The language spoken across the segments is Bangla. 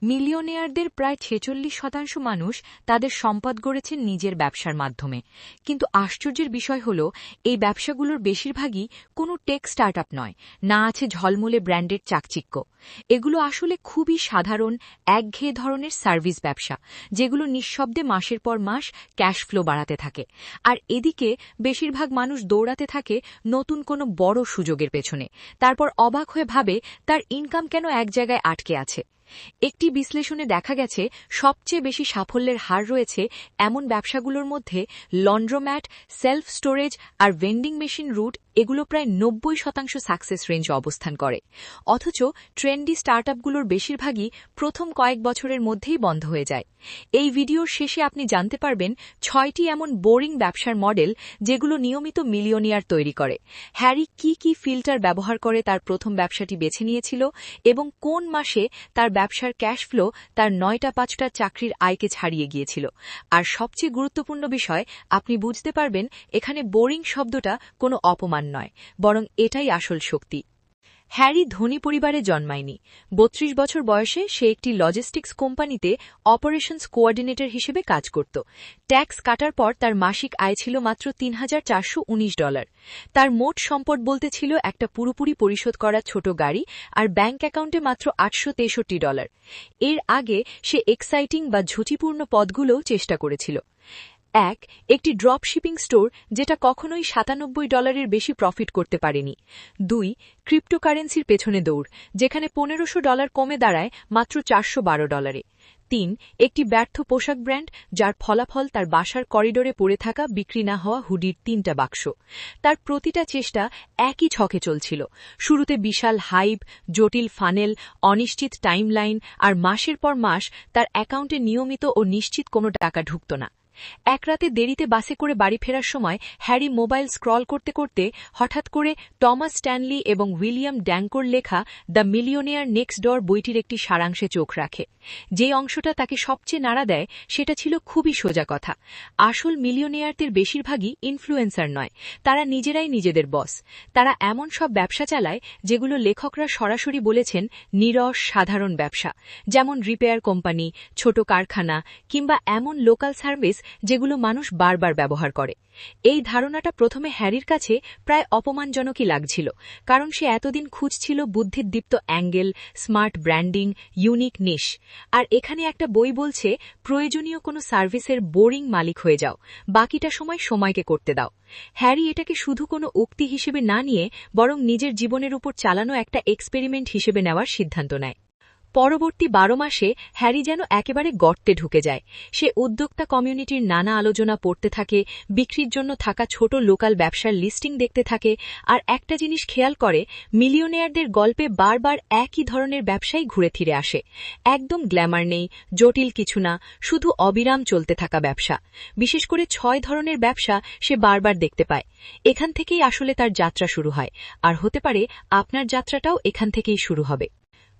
মিলিয়নিয়ারদের প্রায় ৪৬% মানুষ তাদের সম্পদ গড়েছেন নিজের ব্যবসার মাধ্যমে। কিন্তু আশ্চর্যের বিষয় হল, এই ব্যবসাগুলোর বেশিরভাগই কোনো টেক স্টার্টআপ নয়, না আছে ঝলমলে ব্র্যান্ডের চাকচিক্য। এগুলো আসলে খুবই সাধারণ, একঘেয়ে ধরনের সার্ভিস ব্যবসা, যেগুলো নিঃশব্দে মাসের পর মাস ক্যাশ ফ্লো বাড়াতে থাকে। আর এদিকে বেশিরভাগ মানুষ দৌড়াতে থাকে নতুন কোনো বড় সুযোগের পেছনে, তারপর অবাক হয়ে ভাবে তার ইনকাম কেন এক জায়গায় আটকে আছে। একটি বিশ্লেষণে দেখা গেছে, সবচেয়ে বেশি সাফল্যের হার রয়েছে এমন ব্যবসাগুলোর মধ্যে লন্ড্রোম্যাট, সেলফ স্টোরেজ আর ভেন্ডিং মেশিন রুট। এগুলো প্রায় ৯০% সাকসেস রেঞ্জে অবস্থান করে। অথচ ট্রেন্ডি স্টার্টআপগুলোর বেশিরভাগই প্রথম কয়েক বছরের মধ্যেই বন্ধ হয়ে যায়। এই ভিডিওর শেষে আপনি জানতে পারবেন ৬টি এমন বোরিং ব্যবসার মডেল যেগুলো নিয়মিত মিলিয়নিয়ার তৈরি করে। হ্যারি কি ফিল্টার ব্যবহার করে তার প্রথম ব্যবসাটি বেছে নিয়েছিল এবং কোন মাসে তার ব্যবসার ক্যাশ ফ্লো তার ৯টা চাকরির আয়কে ছাড়িয়ে গিয়েছিল। আর সবচেয়ে গুরুত্বপূর্ণ বিষয়, আপনি বুঝতে পারবেন এখানে বোরিং শব্দটা কোনো অপমান নয়, বরং এটাই আসল শক্তি। হ্যারি ধনী পরিবারে জন্মায়নি। ৩২ বছর বয়সে সে একটি লজিস্টিক্স কোম্পানিতে অপারেশনস কোঅর্ডিনেটর হিসেবে কাজ করত। ট্যাক্স কাটার পর তার মাসিক আয় ছিল মাত্র $৩,৪১৯। তার মোট সম্পদ বলতে ছিল একটা পুরোপুরি পরিশোধ করা ছোট গাড়ি আর ব্যাংক অ্যাকাউন্টে মাত্র $৮৬৩। এর আগে সে এক্সাইটিং বা ঝুঁকিপূর্ণ পদগুলোও চেষ্টা করেছিল। একটি ড্রপ শিপিং স্টোর, যেটা কখনোই $৯৭ বেশি প্রফিট করতে পারেনি। ২. ক্রিপ্টোকারেন্সির পেছনে দৌড়, যেখানে $১৫০০ কমে দাঁড়ায় মাত্র $৪১২। ৩. একটি ব্যর্থ পোশাক ব্র্যান্ড, যার ফলাফল তার বাসার করিডোরে পড়ে থাকা বিক্রি না হওয়া হুডির ৩টা বাক্স। তার প্রতিটা চেষ্টা একই ছকে চলছিল। শুরুতে বিশাল হাইপ, জটিল ফানেল, অনিশ্চিত টাইমলাইন, আর মাসের পর মাস তার অ্যাকাউন্টে নিয়মিত ও নিশ্চিত কোনো টাকা ঢুকত না। এক রাতে দেরিতে বাসে করে বাড়ি ফেরার সময় হ্যারি মোবাইল স্ক্রল করতে করতে হঠাৎ করে টমাস স্ট্যানলি এবং উইলিয়াম ড্যাঙ্কোর লেখা দ্য মিলিয়নিয়ার নেক্সট ডোর বইটির একটি সারাংশে চোখ রাখে। যে অংশটা তাকে সবচেয়ে নাড়া দেয় সেটা ছিল খুবই সোজা কথা। আসল মিলিয়নিয়ারদের বেশিরভাগই ইনফ্লুয়েন্সার নয়, তারা নিজেরাই নিজেদের বস। তারা এমন সব ব্যবসা চালায় যেগুলো লেখকরা সরাসরি বলেছেন নীরস সাধারণ ব্যবসা, যেমন রিপেয়ার কোম্পানি, ছোট কারখানা কিংবা এমন লোকাল সার্ভিস যেগুলো মানুষ বারবার ব্যবহার করে। এই ধারণাটা প্রথমে হ্যারির কাছে প্রায় অপমানজনকই লাগছিল, কারণ সে এতদিন খুঁজছিল বুদ্ধিদীপ্ত অ্যাঙ্গেল, স্মার্ট ব্র্যান্ডিং, ইউনিক নিশ। আর এখানে একটা বই বলছে, প্রয়োজনীয় কোনো সার্ভিসের বোরিং মালিক হয়ে যাও, বাকিটা সময় সময়কে করতে দাও। হ্যারি এটাকে শুধু কোনো উক্তি হিসেবে না নিয়ে বরং নিজের জীবনের উপর চালানো একটা এক্সপেরিমেন্ট হিসেবে নেওয়ার সিদ্ধান্ত নেয়। পরবর্তী ১২ মাসে হ্যারি যেন একেবারে গর্তে ঢুকে যায়। সে উদ্যোক্তা কমিউনিটির নানা আলোচনা পড়তে থাকে, বিক্রির জন্য থাকা ছোট লোকাল ব্যবসার লিস্টিং দেখতে থাকে, আর একটা জিনিস খেয়াল করে, মিলিয়নিয়ারদের গল্পে বারবার একই ধরনের ব্যবসাই ঘুরে ফিরে আসে। একদম গ্ল্যামার নেই, জটিল কিছু না, শুধু অবিরাম চলতে থাকা ব্যবসা। বিশেষ করে ৬ ধরনের ব্যবসা সে বারবার দেখতে পায়। এখান থেকেই আসলে তার যাত্রা শুরু হয়, আর হতে পারে আপনার যাত্রাটাও এখান থেকেই শুরু হবে।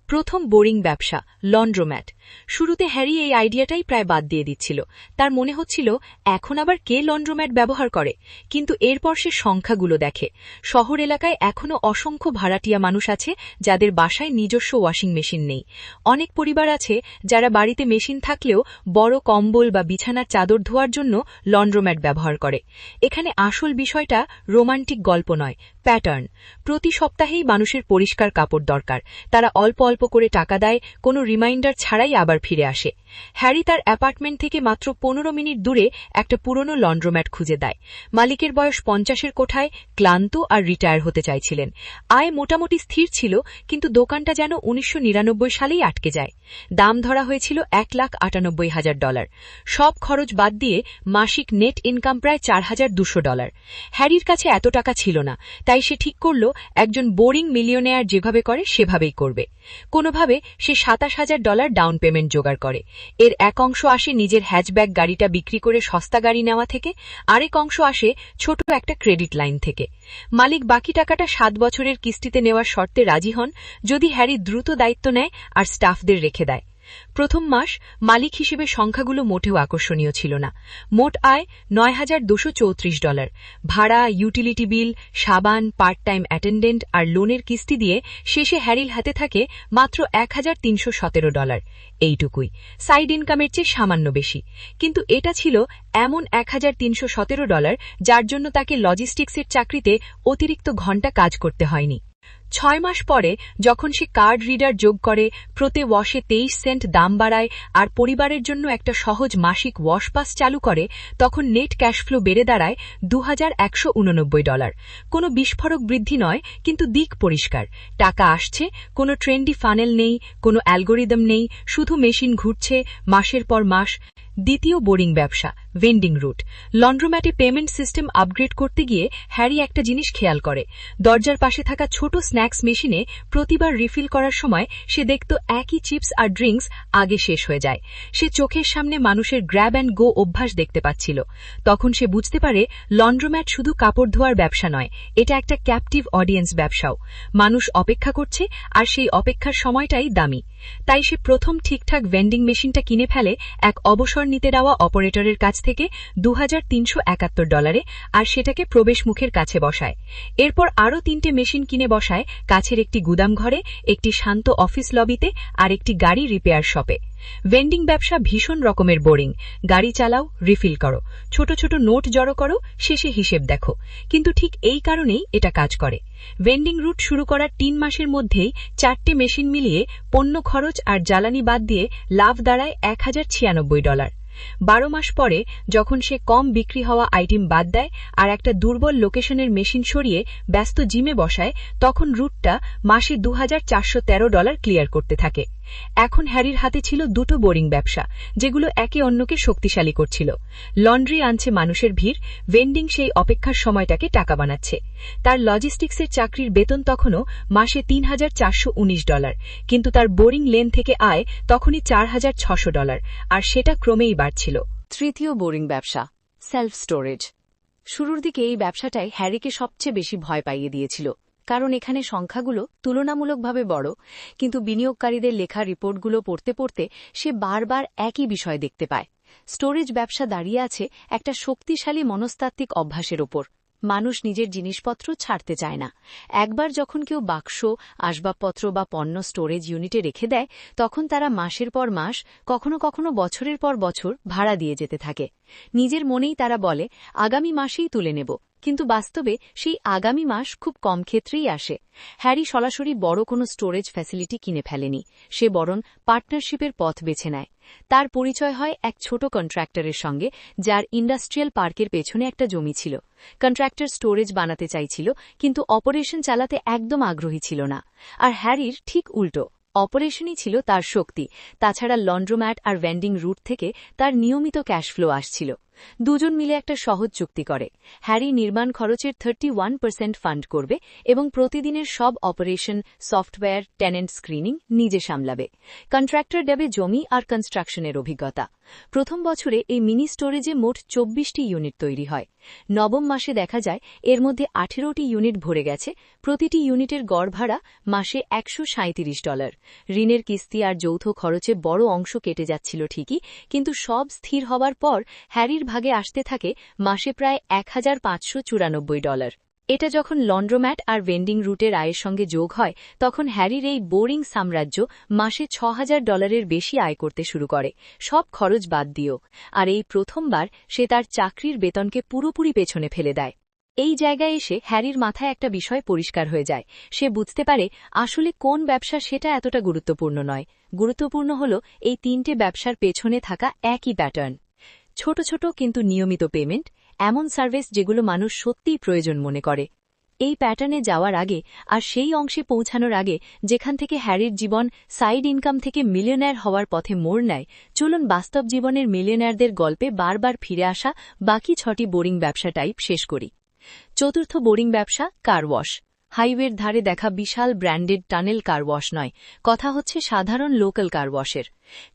প্রথম বোরিং ব্যবসা, লন্ড্রোম্যাট। শুরুতে হ্যারি এই আইডিয়াটাই প্রায় বাদ দিয়ে দিচ্ছিল। তার মনে হচ্ছিল, এখন আবার কে লন্ড্রোম্যাট ব্যবহার করে? কিন্তু এরপর সে সংখ্যাগুলো দেখে। শহর এলাকায় এখনও অসংখ্য ভাড়াটিয়া মানুষ আছে যাদের বাসায় নিজস্ব ওয়াশিং মেশিন নেই। অনেক পরিবার আছে যারা বাড়িতে মেশিন থাকলেও বড় কম্বল বা বিছানার চাদর ধোয়ার জন্য লন্ড্রোম্যাট ব্যবহার করে। এখানে আসল বিষয়টা রোমান্টিক গল্প নয়, প্যাটার্ন। প্রতি সপ্তাহেই মানুষের পরিষ্কার কাপড় দরকার। তারা অল্প অল্প করে টাকা দেয়, কোনো রিমাইন্ডার ছাড়াই আবার ফিরে আসে। হ্যারি তার অ্যাপার্টমেন্ট থেকে মাত্র ১৫ মিনিট দূরে একটা পুরনো লন্ড্রোম্যাট খুঁজে দেয়। মালিকের বয়স ৫০-এর কোঠায়, ক্লান্ত আর রিটায়ার হতে চাইছিলেন। আয় মোটামুটি স্থির ছিল, কিন্তু দোকানটা যেন ১৯৯৯ সালেই আটকে যায়। দাম ধরা হয়েছিল $১,৯৮,০০০। সব খরচ বাদ দিয়ে মাসিক নেট ইনকাম প্রায় $৪,২০০। হ্যারির কাছে এত টাকা ছিল না, তাই সে ঠিক করল একজন বোরিং মিলিয়নিয়ার যেভাবে করে সেভাবেই করবে। কোনোভাবে সে $২৭,০০০ ডাউন পেমেন্ট জোগাড় করে। এর এক অংশ আসে নিজের হ্যাচব্যাক গাড়িটা বিক্রি করে সস্তা গাড়ি নেওয়া থেকে, আরেক অংশ আসে ছোট একটা ক্রেডিট লাইন থেকে। মালিক বাকি টাকাটা ৭ বছরের কিস্তিতে নেওয়ার শর্তে রাজি হন, যদি হ্যারি দ্রুত দায়িত্ব নেয় আর স্টাফদের রেখে দেয়। প্রথম মাস মালিক হিসেবে সংখ্যাগুলো মোটেও আকর্ষণীয় ছিল না। মোট আয় $9,234, ভাড়া, ইউটিলিটি বিল, সাবান, পার্ট টাইম অ্যাটেন্ডেন্ট আর লোনের কিস্তি দিয়ে শেষে হ্যারির হাতে থাকে মাত্র $1,317। এইটুকুই, সাইড ইনকামের চেয়ে সামান্য বেশি। কিন্তু এটা ছিল এমন $1,317 যার জন্য তাকে লজিস্টিক্সের চাকরিতে অতিরিক্ত ঘণ্টা কাজ করতে হয়নি। 6 মাস পরে যখন সে কার্ড রিডার যোগ করে, প্রতি ওয়াশে 23 সেন্ট দাম বাড়ায় আর পরিবারের জন্য একটা সহজ মাসিক ওয়াশ পাস চালু করে, তখন নেট ক্যাশফ্লো বেড়ে দাঁড়ায় $2,189। কোনো বিস্ফোরক বৃদ্ধি নয়, কিন্তু দিক পরিষ্কার। টাকা আসছে, কোনো ট্রেন্ডি ফানেল নেই, কোনো অ্যালগোরিদম নেই, শুধু মেশিন ঘুরছে মাসের পর মাস। দ্বিতীয় বোরিং ব্যবসা, ভেন্ডিং রুট। লন্ড্রোম্যাটে পেমেন্ট সিস্টেম আপগ্রেড করতে গিয়ে হ্যারি একটা জিনিস খেয়াল করে। দরজার পাশে থাকা ছোট স্ন্যাক্স মেশিনে প্রতিবার রিফিল করার সময় সে দেখত একই চিপস আর ড্রিঙ্কস আগে শেষ হয়ে যায়। সে চোখের সামনে মানুষের গ্র্যাব অ্যান্ড গো অভ্যাস দেখতে পাচ্ছিল। তখন সে বুঝতে পারে লন্ড্রোম্যাট শুধু কাপড় ধোয়ার ব্যবসা নয়, এটা একটা ক্যাপটিভ অডিয়েন্স ব্যবসাও। মানুষ অপেক্ষা করছে আর সেই অপেক্ষার সময়টাই দামি। তাই সে প্রথম ঠিকঠাক ভেন্ডিং মেশিনটা কিনে ফেলে এক অবসর নিতে দেওয়া অপারেটরের কাছ থেকে $2,371, আর সেটাকে প্রবেশ মুখের কাছে বসায়। এরপর আরও 3টে মেশিন কিনে বসায় কাছের একটি গুদাম ঘরে, একটি শান্ত অফিস লবিতে আর একটি গাড়ি রিপেয়ার শপে। ভেন্ডিং ব্যবসা ভীষণ রকমের বোরিং। গাড়ি চালাও, রিফিল করো, ছোট ছোট নোট জড়ো করো, শেষে হিসেব দেখো। কিন্তু ঠিক এই কারণেই এটা কাজ করে। ভেন্ডিং রুট শুরু করার 3 মাসের মধ্যেই 4টে মেশিন মিলিয়ে পণ্য খরচ আর জ্বালানি বাদ দিয়ে লাভ দাঁড়ায় $1,096। 12 মাস পরে যখন সে কম বিক্রি হওয়া আইটেম বাদ দেয় আর একটা দুর্বল লোকেশনের মেশিন সরিয়ে ব্যস্ত জিমে বসায়, তখন রুটটা মাসে $2,413 ক্লিয়ার করতে থাকে। এখন হ্যারির হাতে ছিল 2টো বোরিং ব্যবসা, যেগুলো একে অন্যকে শক্তিশালী করছিল। লন্ড্রি আনছে মানুষের ভিড়, ভেন্ডিং সেই অপেক্ষার সময়টাকে টাকা বানাচ্ছে। তার লজিস্টিক্সের চাকরির বেতন তখনও মাসে $3,419, কিন্তু তার বোরিং লেন থেকে আয় তখনই $4,600, আর সেটা ক্রমেই বাড়ছিল। তৃতীয় বোরিং ব্যবসা, সেলফ স্টোরেজ। শুরুর দিকে এই ব্যবসাটাই হ্যারিকে সবচেয়ে বেশি ভয় পাইয়ে দিয়েছিল, কারণ এখানে সংখ্যাগুলো তুলনামূলকভাবে বড়। কিন্তু বিনিয়োগকারীদের লেখা রিপোর্টগুলো পড়তে পড়তে সে বারবার একই বিষয় দেখতে পায়। স্টোরেজ ব্যবসা দাঁড়িয়ে আছে একটা শক্তিশালী মনস্তাত্ত্বিক অভ্যাসের ওপর। মানুষ নিজের জিনিসপত্র ছাড়তে চায় না। একবার যখন কেউ বাক্স, আসবাবপত্র বা পণ্য স্টোরেজ ইউনিটে রেখে দেয়, তখন তারা মাসের পর মাস, কখনো কখনো বছরের পর বছর ভাড়া দিয়ে যেতে থাকে। নিজের মনেই তারা বলে, আগামী মাসেই তুলে নেব, কিন্তু বাস্তবে সেই আগামী মাস খুব কম ক্ষেত্রেই আসে। হ্যারি সরাসরি বড় কোনো স্টোরেজ ফ্যাসিলিটি কিনে ফেলেনি, সে বরং পার্টনারশিপের পথ বেছে নেয়। তার পরিচয় হয় এক ছোট কন্ট্রাক্টরের সঙ্গে, যার ইন্ডাস্ট্রিয়াল পার্কের পেছনে একটা জমি ছিল। কন্ট্রাক্টর স্টোরেজ বানাতে চাইছিল, কিন্তু অপারেশন চালাতে একদম আগ্রহী ছিল না। আর হ্যারির ঠিক উল্টো, অপারেশনই ছিল তার শক্তি। তাছাড়া লন্ড্রোম্যাট আর ভেন্ডিং রুট থেকে তার নিয়মিত ক্যাশফ্লো আসছিল। দুজন মিলে একটা সহজ চুক্তি করে। হ্যারি নির্মাণ খরচের 31% ফান্ড করবে এবং প্রতিদিনের সব অপারেশন, সফটওয়্যার, টেনেন্ট স্ক্রিনিং নিজে সামলাবে। কন্ট্রাক্টর দেবে জমি আর কনস্ট্রাকশনের অভিজ্ঞতা। প্রথম বছরে এই মিনি স্টোরেজে মোট 24টি ইউনিট তৈরি হয়। নবম মাসে দেখা যায় এর মধ্যে 18টি ইউনিট ভরে গেছে। প্রতিটি ইউনিটের গড় ভাড়া মাসে $137। ঋণের কিস্তি আর যৌথ খরচে বড় অংশ কেটে যাচ্ছিল ঠিকই, কিন্তু সব স্থির হবার পর হ্যারির ভাগে আসতে থাকে মাসে প্রায় $1,594। এটা যখন লন্ড্রোম্যাট আর ভেন্ডিং রুটের আয়ের সঙ্গে যোগ হয়, তখন হ্যারির এই বোরিং সাম্রাজ্য মাসে $6,000 বেশি আয় করতে শুরু করে, সব খরচ বাদ দিয়েও। আর এই প্রথমবার সে তার চাকরির বেতনকে পুরোপুরি পেছনে ফেলে দেয়। এই জায়গায় এসে হ্যারির মাথায় একটা বিষয় পরিষ্কার হয়ে যায়। সে বুঝতে পারে আসলে কোন ব্যবসা সেটা এতটা গুরুত্বপূর্ণ নয়। গুরুত্বপূর্ণ হল এই 3টে ব্যবসার পেছনে থাকা একই প্যাটার্ন। ছোট ছোট কিন্তু নিয়মিত পেমেন্ট, এমন সার্ভিস যেগুলো মানুষ সত্যিই প্রয়োজন মনে করে। এই প্যাটার্নে যাওয়ার আগে আর সেই অংশে পৌঁছানোর আগে যেখান থেকে হ্যারির জীবন সাইড ইনকাম থেকে মিলিয়নেয়ার হওয়ার পথে মোড় নেয়, চলুন বাস্তব জীবনের মিলিয়নেয়ারদের গল্পে বারবার ফিরে আসা বাকি 6টি বোরিং ব্যবসা টাইপ শেষ করি। চতুর্থ বোরিং ব্যবসা, কার ওয়াশ। হাইওয়ের ধারে দেখা বিশাল ব্র্যান্ডেড টানেল কার ওয়াশ নয়, কথা হচ্ছে সাধারণ লোকাল কার ওয়াশের।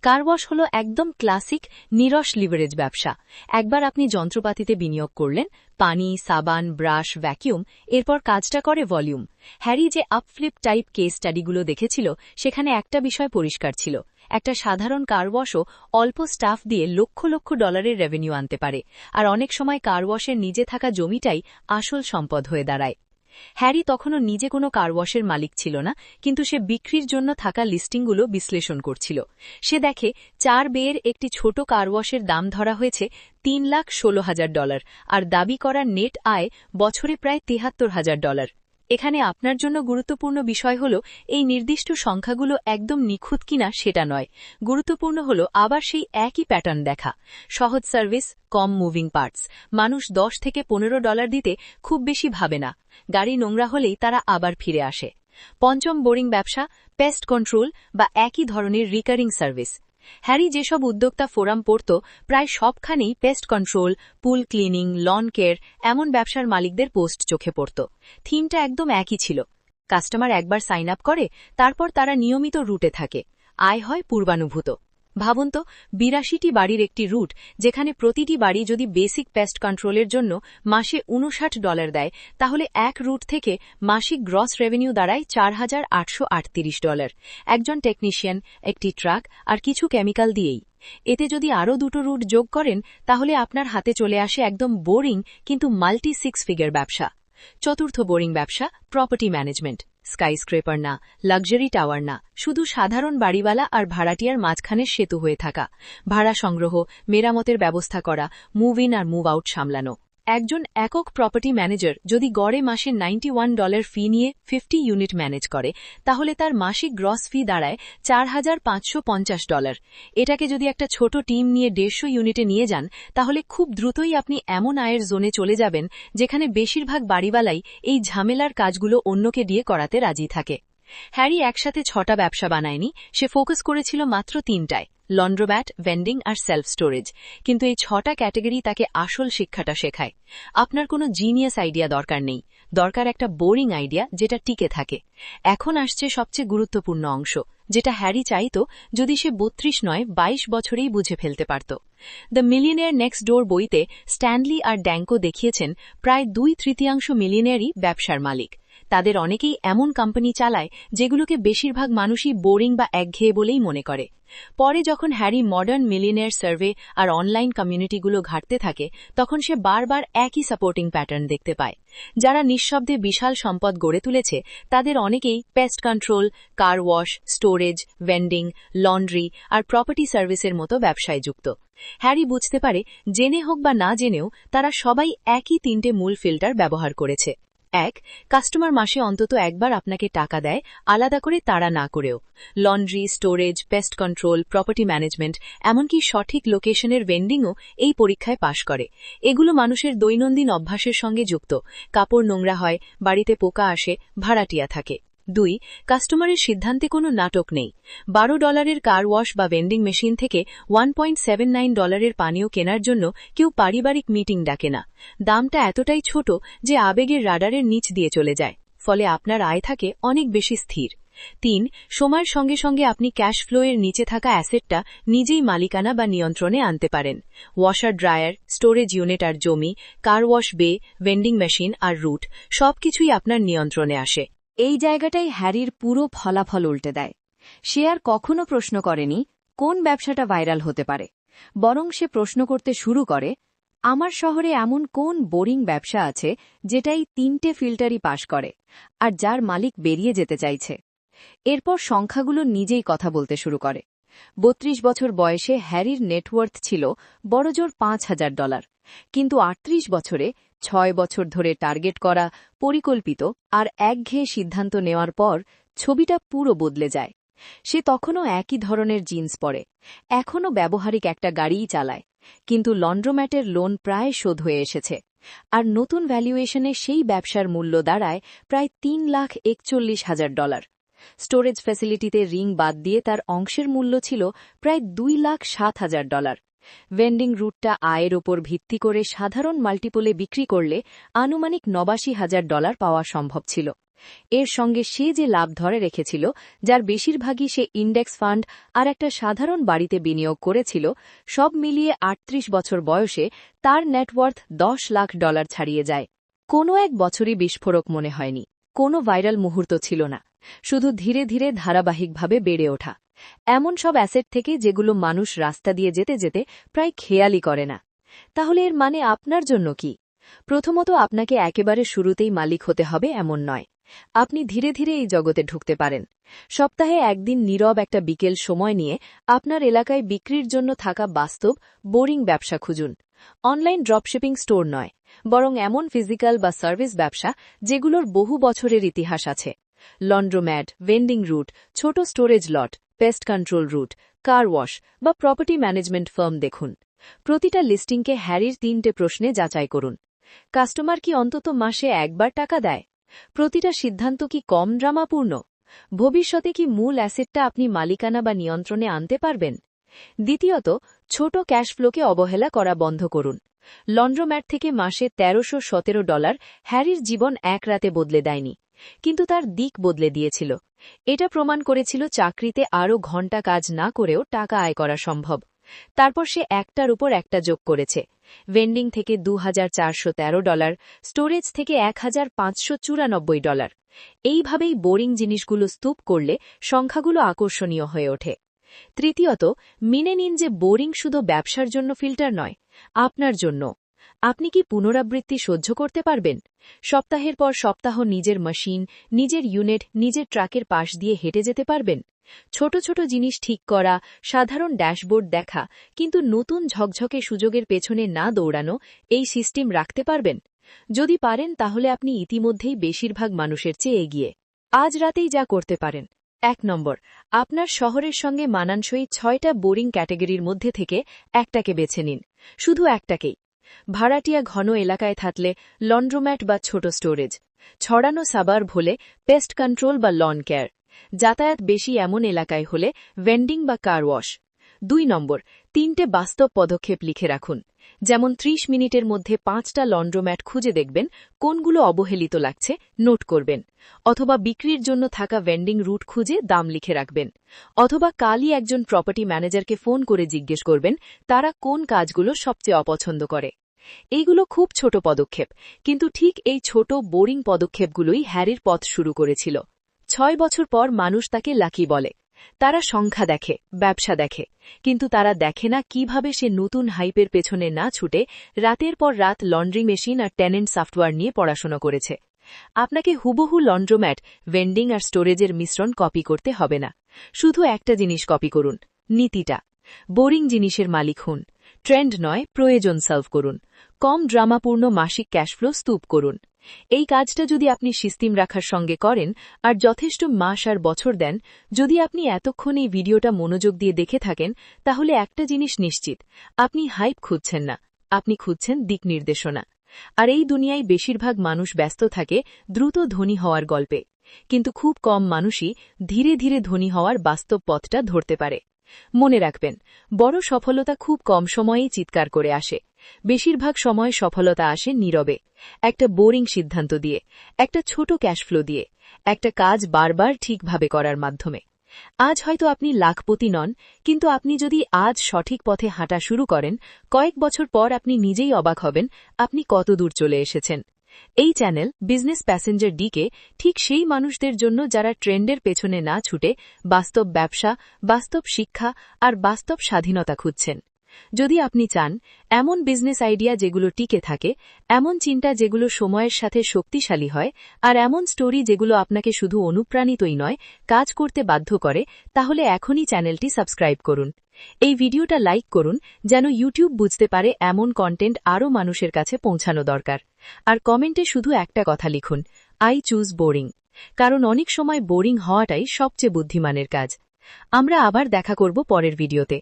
কার ওয়াশ হল একদম ক্লাসিক নিরস লিভারেজ ব্যবসা। একবার আপনি যন্ত্রপাতিতে বিনিয়োগ করলেন, পানি, সাবান, ব্রাশ, ভ্যাকিউম, এরপর কাজটা করে ভলিউম। হ্যারি যে আপফ্লিপ টাইপ কেস স্টাডিগুলো দেখেছিল, সেখানে একটা বিষয় পরিষ্কার ছিল, একটা সাধারণ কারওয়াশও অল্প স্টাফ দিয়ে লক্ষ লক্ষ ডলারের রেভিনিউ আনতে পারে, আর অনেক সময় কারওয়াশের নিজে থাকা জমিটাই আসল সম্পদ হয়ে দাঁড়ায়। হ্যারি তখনও নিজে কোনো কারওয়াশের মালিক ছিল না, কিন্তু সে বিক্রির জন্য থাকা লিস্টিংগুলো বিশ্লেষণ করছিল। সে দেখে 4 বেয়ের একটি ছোট কারওয়াশের দাম ধরা হয়েছে $3,16,000, আর দাবি করা নেট আয় বছরে প্রায় $73,000। এখানে আপনার জন্য গুরুত্বপূর্ণ বিষয় হল এই নির্দিষ্ট সংখ্যাগুলো একদম নিখুঁত কিনা সেটা নয়, গুরুত্বপূর্ণ হল আবার সেই একই প্যাটার্ন দেখা। সহজ সার্ভিস, কম মুভিং পার্টস, মানুষ $10 থেকে $15 দিতে খুব বেশি ভাবে না, গাড়ি নোংরা হলেই তারা আবার ফিরে আসে। পঞ্চম, বোরিং ব্যবসা, পেস্ট কন্ট্রোল বা একই ধরনের রিকারিং সার্ভিস। হ্যারি যেসব উদ্যোক্তা ফোরাম পড়ত, প্রায় সবখানেই পেস্ট কন্ট্রোল, পুল ক্লিনিং, লন কেয়ার এমন ব্যবসার মালিকদের পোস্ট চোখে পড়ত। থিমটা একদম একই ছিল। কাস্টমার একবার সাইন আপ করে, তারপর তারা নিয়মিত রুটে থাকে, আয় হয় পূর্বানুভূত। ভাবুন তো, 82টি বাড়ির একটি রুট, যেখানে প্রতিটি বাড়ি যদি বেসিক পেস্ট কন্ট্রোলের জন্য মাসে $59 দেয়, তাহলে এক রুট থেকে মাসিক গ্রস রেভিনিউ দাঁড়ায় $4,838। একজন টেকনিশিয়ান, একটি ট্রাক আর কিছু কেমিক্যাল দিয়েই। এতে যদি আরও 2টো রুট যোগ করেন, তাহলে আপনার হাতে চলে আসে একদম বোরিং কিন্তু মাল্টি 6 ফিগার ব্যবসা। চতুর্থ বোরিং ব্যবসা, প্রপার্টি ম্যানেজমেন্ট। স্কাইস্ক্রেপার না, লাক্সারি টাওয়ার না, শুধু সাধারণ বাড়িওয়ালা আর ভাড়াটিয়ার মাঝখানের সেতু হয়ে থাকা। ভাড়া সংগ্রহ, মেরামতের ব্যবস্থা করা, মুভ ইন আর মুভ আউট সামলানো। একজন একক প্রপার্টি ম্যানেজার যদি গড়ে মাসে $91 ফি নিয়ে 50 ইউনিট ম্যানেজ করে, তাহলে তার মাসিক গ্রস ফি দাঁড়ায় $4,550। এটাকে যদি একটা ছোট টিম নিয়ে 150 ইউনিটে নিয়ে যান, তাহলে খুব দ্রুতই আপনি এমন আয়ের জোনে চলে যাবেন যেখানে বেশিরভাগ বাড়িওয়ালাই এই ঝামেলার কাজগুলো অন্যকে দিয়ে করাতে রাজি থাকে। হ্যারি একসাথে 6টা ব্যবসা বানায়নি, সে ফোকাস করেছিল মাত্র 3টায়, লন্ড্রোব্যাট, ভেন্ডিং আর সেলফ স্টোরেজ। কিন্তু এই 6টা ক্যাটেগরি তাকে আসল শিক্ষাটা শেখায়। আপনার কোনো জিনিয়াস আইডিয়া দরকার নেই, দরকার একটা বোরিং আইডিয়া যেটা টিকে থাকে। এখন আসছে সবচেয়ে গুরুত্বপূর্ণ অংশ, যেটা হ্যারি চাইত যদি সে 32 নয় 22 বছরেই বুঝে ফেলতে পারত। দ্য মিলিয়নেয়ার নেক্সট ডোর বইতে স্ট্যানলি আর ড্যাঙ্কো দেখিয়েছেন প্রায় 2/3 মিলিয়নেয়ারই ব্যবসার মালিক। তাদের অনেকেই এমন কোম্পানি চালায় যেগুলোকে বেশিরভাগ মানুষই বোরিং বা একঘেয়ে বলেই মনে করে। পরে যখন হ্যারি মডার্ন মিলিয়নেয়ার সার্ভে আর অনলাইন কমিউনিটিগুলো ঘাঁটতে থাকে, তখন সে বারবার একই সাপোর্টিং প্যাটার্ন দেখতে পায়। যারা নিঃশব্দে বিশাল সম্পদ গড়ে তুলেছে, তাদের অনেকেই pest control, car wash, storage, vending, laundry আর প্রপার্টি সার্ভিসের মতো ব্যবসায় যুক্ত। হ্যারি বুঝতে পারে, জেনে হোক বা না জেনেও তারা সবাই একই 3টে মূল ফিল্টার ব্যবহার করেছে। 1. কাস্টমার মাসে অন্তত একবার আপনাকে টাকা দেয়, আলাদা করে তাড়া না করেও। Laundry, storage, pest control, property management, এমনকি সঠিক লোকেশনের ভেন্ডিংও এই পরীক্ষায় পাশ করে। এগুলো মানুষের দৈনন্দিন অভ্যাসের সঙ্গে যুক্ত। কাপড় নোংরা হয়, বাড়িতে পোকা আসে, ভাড়াটিয়া থাকে। 2. কাস্টমারের সিদ্ধান্তে কোনো নাটক নেই। $12 কার ওয়াশ বা ভেন্ডিং মেশিন থেকে $1.79 পানীয় কেনার জন্য কেউ পারিবারিক মিটিং ডাকে না। দামটা এতটাই ছোট যে আবেগের রাডারের নিচ দিয়ে চলে যায়, ফলে আপনার আয় থাকে অনেক বেশি স্থির। 3. সময়ের সঙ্গে সঙ্গে আপনি ক্যাশ ফ্লোয়ের নিচে থাকা অ্যাসেটটা নিজেই মালিকানা বা নিয়ন্ত্রণে আনতে পারেন। ওয়াশার ড্রায়ার, স্টোরেজ ইউনিট আর জমি, কার ওয়াশ বে, ভেন্ডিং মেশিন আর রুট, সবকিছুই আপনার নিয়ন্ত্রণে আসে। এই জায়গাটাই হ্যারির পুরো ফলাফল উল্টে দেয়। সে আর কখনো প্রশ্ন করেনি কোন ব্যবসাটা ভাইরাল হতে পারে, বরং সে প্রশ্ন করতে শুরু করে, আমার শহরে এমন কোন বোরিং ব্যবসা আছে যেটাই 3টে ফিল্টারই পাশ করে, আর যার মালিক বেরিয়ে যেতে চাইছে। এরপর সংখ্যাগুলো নিজেই কথা বলতে শুরু করে। 32 বছর বয়সে হ্যারির নেটওয়ার্থ ছিল বড়জোর $5,000, কিন্তু 38 বছরে 6 বছর ধরে টার্গেট করা, পরিকল্পিত আর একঘেয়ে সিদ্ধান্ত নেওয়ার পর ছবিটা পুরো বদলে যায়। সে তখনও একই ধরনের জিন্স পরে, এখনও ব্যবহারিক একটা গাড়িই চালায়, কিন্তু লন্ড্রোম্যাটের লোন প্রায় শোধ হয়ে এসেছে, আর নতুন ভ্যালুয়েশনে সেই ব্যবসার মূল্য দাঁড়ায় প্রায় $3,41,000। স্টোরেজ ফ্যাসিলিটিতে রিং বাদ দিয়ে তার অংশের মূল্য ছিল প্রায় $2,07,000। ভেন্ডিং রুটটা আয়ের ওপর ভিত্তি করে সাধারণ মাল্টিপলে বিক্রি করলে আনুমানিক $89,000 পাওয়া সম্ভব ছিল। এর সঙ্গে সে যে লাভ ধরে রেখেছিল, যার বেশিরভাগই সে ইন্ডেক্স ফান্ড আর একটা সাধারণ বাড়িতে বিনিয়োগ করেছিল, সব মিলিয়ে 38 বছর বয়সে তার নেটওয়ার্থ $10 লাখ ছাড়িয়ে যায়। কোনো এক বছরই বিস্ফোরক মনে হয়নি, কোনো ভাইরাল মুহূর্ত ছিল না, শুধু ধীরে ধীরে ধারাবাহিকভাবে বেড়ে ওঠা। এমন সব অ্যাসেট থেকে যেগুলো মানুষ রাস্তা দিয়ে যেতে যেতে প্রায় খেয়ালই করে না। তাহলে এর মানে আপনার জন্য কি? প্রথমত, আপনাকে একেবারে শুরুতেই মালিক হতে হবে এমন নয়। আপনি ধীরে ধীরে এই জগতে ঢুকতে পারেন। সপ্তাহে একদিন নীরব একটা বিকেল সময় নিয়ে আপনার এলাকায় বিক্রির জন্য থাকা বাস্তব বোরিং ব্যবসা খুঁজুন। অনলাইন ড্রপশিপিং স্টোর নয়, বরং এমন ফিজিক্যাল বা সার্ভিস ব্যবসা যেগুলোর বহু বছরের ইতিহাস আছে। লন্ড্রোম্যাট, ভেন্ডিং রুট, ছোট storage lot, pest control route, car wash বা প্রপার্টি ম্যানেজমেন্ট ফার্ম দেখুন। প্রতিটা লিস্টিংকে হ্যারির 3টে প্রশ্নে যাচাই করুন। কাস্টমার কি অন্তত মাসে একবার টাকা দেয়? প্রতিটা সিদ্ধান্ত কি কম ড্রামাপূর্ণ? ভবিষ্যতে কি মূল অ্যাসেটটা আপনি মালিকানা বা নিয়ন্ত্রণে আনতে পারবেন? দ্বিতীয়ত, ছোট ক্যাশ ফ্লোকে অবহেলা করা বন্ধ করুন। লন্ড্রোম্যাট থেকে মাসে $1317 হ্যারির জীবন এক রাতে বদলে দেয়নি, কিন্তু তার দিক বদলে দিয়েছিল। এটা প্রমাণ করেছিল চাকরিতে আরও ঘণ্টা কাজ না করেও টাকা আয় করা সম্ভব। তারপর সে একটার উপর একটা যোগ করেছে। ভেন্ডিং থেকে $2413, স্টোরেজ থেকে $1594। এইভাবেই বোরিং জিনিসগুলো স্তূপ করলে সংখ্যাগুলো আকর্ষণীয় হয়ে ওঠে। তৃতীয়ত, মেনে নিন যে বোরিং শুধু ব্যবসার জন্য ফিল্টার নয়, আপনার জন্য। আপনি কি পুনরাবৃত্তি সহ্য করতে পারবেন? সপ্তাহের পর সপ্তাহ নিজের মেশিন, নিজের ইউনিট, নিজের ট্রাকের পাশ দিয়ে হেঁটে যেতে পারবেন? ছোট ছোট জিনিস ঠিক করা, সাধারণ ড্যাশবোর্ড দেখা, কিন্তু নতুন ঝকঝকে সুযোগের পেছনে না দৌড়ানো, এই সিস্টেম রাখতে পারবেন? যদি পারেন, তাহলে আপনি ইতিমধ্যেই বেশিরভাগ মানুষের চেয়ে এগিয়ে। আজ রাতেই যা করতে পারেন: 1 নম্বর, আপনার শহরের সঙ্গে মানানসই 6টা বোরিং ক্যাটেগরির মধ্যে থেকে একটাকে বেছে নিন। শুধু একটাকেই। ভাড়াটিয়া ঘন এলাকায় থাকলে লন্ড্রোম্যাট বা ছোট স্টোরেজ, ছড়ানো সাবার্ব হলে পেস্ট কন্ট্রোল বা লন কেয়ার, যাতায়াত বেশি এমন এলাকায় হলে ভেন্ডিং বা কার ওয়াশ। 2 নম্বর, 3টে বাস্তব পদক্ষেপ লিখে রাখুন। যেমন 30 মিনিটের মধ্যে 5টা লন্ড্রোম্যাট খুঁজে দেখবেন কোনগুলো অবহেলিত লাগছে, নোট করবেন। অথবা বিক্রির জন্য থাকা ভেন্ডিং রুট খুঁজে দাম লিখে রাখবেন। অথবা কালই একজন প্রপার্টি ম্যানেজারকে ফোন করে জিজ্ঞেস করবেন তারা কোন কাজগুলো সবচেয়ে অপছন্দ করে। এইগুলো খুব ছোট পদক্ষেপ, কিন্তু ঠিক এই ছোট বোরিং পদক্ষেপগুলোই হ্যারির পথ শুরু করেছিল। 6 বছর পর মানুষ তাকে লাকি বলে। তারা সংখ্যা দেখে, ব্যবসা দেখে, কিন্তু তারা দেখে না কিভাবে সে নতুন হাইপের পেছনে না ছুটে রাতের পর রাত লন্ড্রি মেশিন আর টেনেন্ট সফটওয়্যার নিয়ে পড়াশোনা করেছে। আপনাকে হুবহু লন্ড্রোম্যাট, ভেন্ডিং আর স্টোরেজের মিশ্রণ কপি করতে হবে না। শুধু একটা জিনিস কপি করুন: নীতিটা। বোরিং জিনিসের মালিক হন। ট্রেন্ড নয়, প্রয়োজন সলভ করুন। কম ড্রামাপূর্ণ মাসিক ক্যাশফ্লো স্তূপ করুন। এই কাজটা যদি আপনি সিস্টেম রাখার সঙ্গে করেন আর যথেষ্ট মাস আর বছর দেন, যদি আপনি এতক্ষণ এই ভিডিওটা মনোযোগ দিয়ে দেখে থাকেন, তাহলে একটা জিনিস নিশ্চিত: আপনি হাইপ খুঁজছেন না, আপনি খুঁজছেন দিক নির্দেশনা। আর এই দুনিয়ায় বেশিরভাগ মানুষ ব্যস্ত থাকে দ্রুত ধনী হওয়ার গল্পে, কিন্তু খুব কম মানুষই ধীরে ধীরে ধনী হওয়ার বাস্তব পথটা ধরতে পারে। মনে রাখবেন, বড় সফলতা খুব কম সময়েই চিৎকার করে আসে। বেশিরভাগ সময় সফলতা আসে নীরবে, একটা বোরিং সিদ্ধান্ত দিয়ে, একটা ছোট ক্যাশফ্লো দিয়ে, একটা কাজ বারবার ঠিকভাবে করার মাধ্যমে। আজ হয়তো আপনি লাখপতি নন, কিন্তু আপনি যদি আজ সঠিক পথে হাঁটা শুরু করেন, কয়েক বছর পর আপনি নিজেই অবাক হবেন আপনি কত দূর চলে এসেছেন। এই চ্যানেল বিজনেস প্যাসেঞ্জার ডিকে ঠিক সেই মানুষদের জন্য যারা ট্রেন্ডের পেছনে না ছুটে বাস্তব ব্যবসা, বাস্তব শিক্ষা আর বাস্তব স্বাধীনতা খুঁজছেন। যদি আপনি চান এমন বিজনেস আইডিয়া যেগুলো টিকে থাকে, এমন চিন্তা যেগুলো সময়ের সাথে শক্তিশালী হয়, আর এমন স্টোরি যেগুলো আপনাকে শুধু অনুপ্রাণিতই নয়, কাজ করতে বাধ্য করে, তাহলে এখনই চ্যানেলটি সাবস্ক্রাইব করুন। এই ভিডিওটা লাইক করুন যেন ইউটিউব বুঝতে পারে এমন কন্টেন্ট আরও মানুষের কাছে পৌঁছানো দরকার। আর কমেন্টে শুধু একটা কথা লিখুন: আই চুজ বোরিং। কারণ অনেক সময় বোরিং হওয়াটাই সবচেয়ে বুদ্ধিমানের কাজ। আমরা আবার দেখা করব পরের ভিডিওতে।